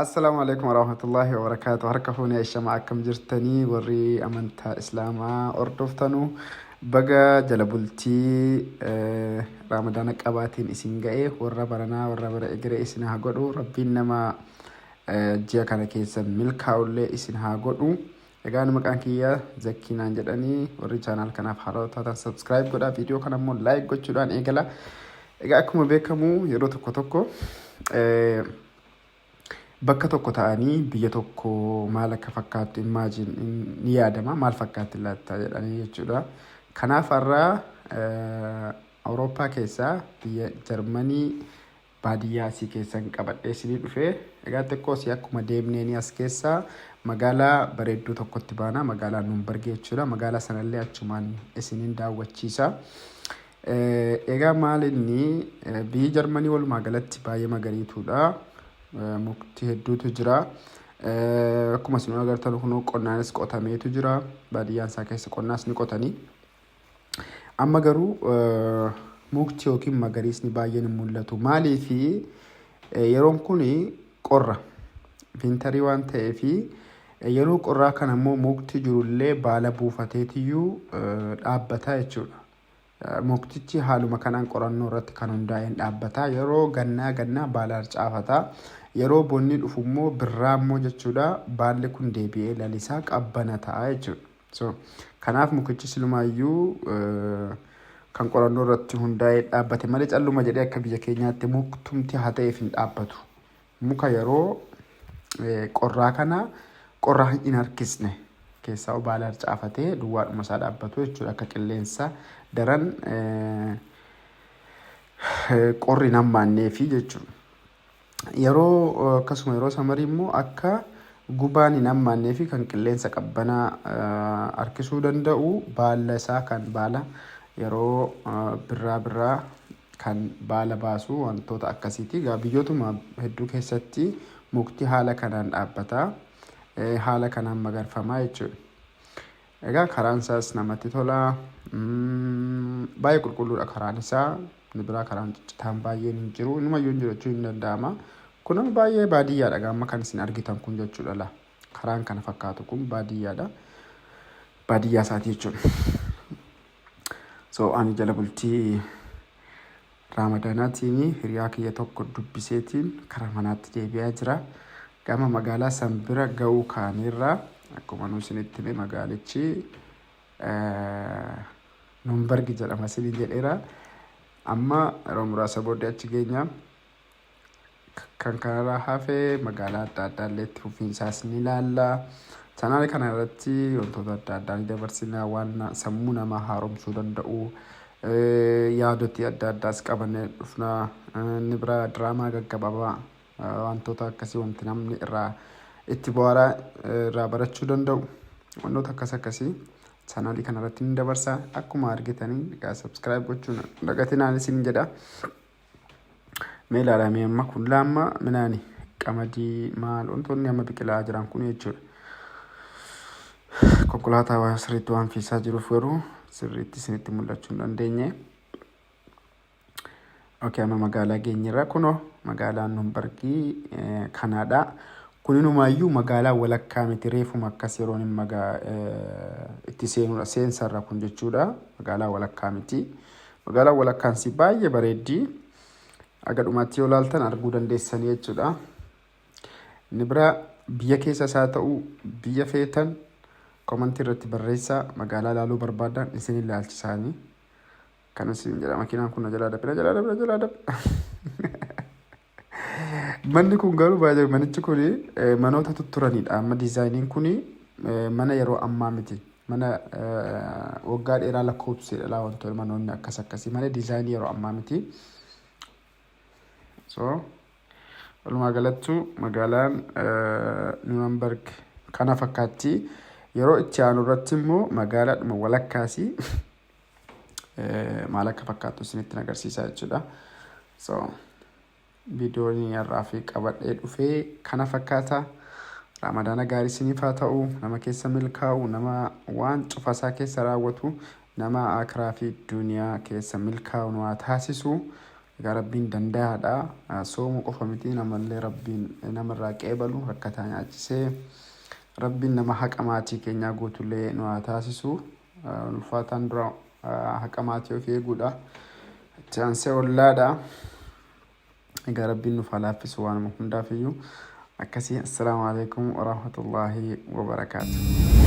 السلام عليكم ورحمة الله وبركاته. هركفوني الشمع كم جرتني وري أمنتا إسلاما أردفتنو بقى جلبلتي رمضان قباتين إسنجاي ورا برنا ورا برا إجري إسنها قدو ربي إنما جيا كان كيسا ملكا ولي إسنها قدو egaan maqaan kiyya zakkiinaan jedhanii warri chaanaal kanaaf haaraa taatan subscribe godhaa viidiyoo kana immoo like gochuudhaan eegala. Egaa akkuma beekamu yeroo tokko tokko bakka tokko ta'anii biyya tokko maal akka fakkaattu imagine ni yaadama maal fakkaatti laata jedhanii jechuudha. Kanaaf har'a Awurooppaa keessaa biyya Jarmanii baadiyyaa asii keessan qabadhee isinii dhufee egaa xiqqoo si akkuma deemneen as keessaa magaalaa bareedduu tokkotti baana magaalaa Nuumberg jechuudha. Magaalaa sanallee achumaan isiniin daawwachiisa. Egaa maal inni biyyi Jarmanii walumaa galatti baay'ee magariituudha. Mukti hedduutu jira. Akkuma isin agartan kun qonnaanis qotameetu jira. Baadiyyaan isaa keessa qonnaas ni qotanii. Amma garuu mukti yookiin magariisni baay'een mul'atu. Maaliif yeroon kun qorra wintarii waan ta'eef yeroo qorraa kana immoo mukti jirullee baala buufateetiyyuu dhaabbata jechuudha. Muktichi haaluma kanaan qorannoo irratti kan hundaa'een dhaabbata. Yeroo gannaa baala harcaafata. Yeroo bonni dhufu immoo birraa immoo jechuudha baalli kun deebi'ee lalisaa qabbana ta'a jechuudha. So kanaaf mukichi silumaayyuu kan qorannoo irratti hundaa'ee dhaabbate malee calluma jedhee akka biyya keenyaatti muktumti haa ta'eef hin dhaabbatu. Muka yeroo qorraa kana qorraa hin harkisne keessaa baala harcaafatee duwwaadhuma isaa dhaabbatu jechuudha. Akka qilleensa daran qorri nammaanneefi jechuudha. Yeroo akkasuma yeroo samarii immoo akka gubaan hin hammaanneefi kan qilleensa qabbanaa harkisuu danda'u baala isaa kan baala yeroo birraa kan baala baasu wantoota akkasiiti. Biyyootuma hedduu keessatti mukti haala kanaan dhaabbata. Haala kanaan magarfamaa jechuudha. Egaa karaan isaas namatti tola. Baay'ee qulqulluudha karaan isaa. Ni biraa karaan ciccitaan baay'een hin jiru. Inumayyuu hin jiru jechuun hin danda'ama. Kun baay'ee baadiyyaadha amma kan isin argitan kun jechuudha. Karaan kana fakkaatu kun baadiyyaadha. Baadiyyaa isaati jechuudha. So ani jala bultii Ramadanatiin hiriyaa kiyya tokko dubbiseetiin karaa manaatti deebi'aa jira. Gama magaalaa san bira ga'uu kaanirraa akkuma nu isinitti hime magaalichi Nuumberg jedhama isin jedheera. Amma yeroo muraasa booddee achi geenya. Kan kanarraa hafee magaalaa adda addaa illee itti fufiinsaas ni ilaalla. Chanaal kana irratti wantoota adda addaa ni dabarsina waan sammuu namaa haaromsuu danda'u. Yaadoti adda addaas qabannee dhufna. Inni biraa diraamaa gaggabaabaa wantoota akkasii wanti namni irraa itti bohaaraa irraa barachuu danda'u. Wantoota akkasii chanaal kana irratti ni dabarsa. Akkuma argitanii subscribe gochuun dagatinaan isin jedha. Mee ilaalamee amma kun laamma minaani qamadii maal wantoonni amma biqilaa jiran kun jechuudha. Konkolaataa waa sirriitti waan fiisaa jiruuf garuu sirriitti isinitti mul'achuu hin dandeenye. Okay, amma magaalaa geenyerra kunoo magaalaan Nuumberg kanaadha. Kuninumayyuu magaalaa walakkaa miti reefuma akkas yeroon itti seenudha seensarra kun jechuudha. Magaalaa walakkaa miti. Magaalaa walakkaan si baay'ee bareeddi. Aga dhumaatti yoo ilaaltan arguu dandeessanii jechuudha. Inni biraa biyya keessa isaa ta'uu biyya feetan komantii irratti barreessaa. Magaalaa ilaaluu barbaadan isin ilaalchisaanii. Kan isin jedha makiinaan kun jalaa dabbe. Manni kun garuu baay'ee manichi kun manoota tutturanidha. Amma diizaayiniin kun mana yeroo ammaa miti. Mana waggaa dheeraa lakkoofsiidha wantoonni manoonni akkasii malee diizaayinii yeroo ammaa miti. So walumaa galatti magaalaan Nuumberg kana fakkaatti. Yeroo itti aanu irratti immoo magaalaadhuma walakkaasi maal akka fakkaattu isinitti agarsiisaa jechuudha. So viidiyoon irraa fi qabadhee dhufee kana fakkaata. Ramadaana gaarii isiniif haa ta'u. Nama keessa milkaa'u, nama waan cufasaa keessa raawwatu, nama akiraa fi duniyaa keessa milkaa'u nu haa taasisu. egaa rabbiin danda'aadha soomuu qofa miti namallee rabbiin namarraa qeebalu rakkataa nyaachisee rabbiin nama haqa maatii keenyaa guutullee nu haa taasisu ulfaataan dura haqa maatii of eeguudha itti aansee ollaadha egaa rabbiin nuuf haa laaffisu waan hundaaf iyyuu akkasii assalaamu alaikum warahmatullaahi wabarakaatuh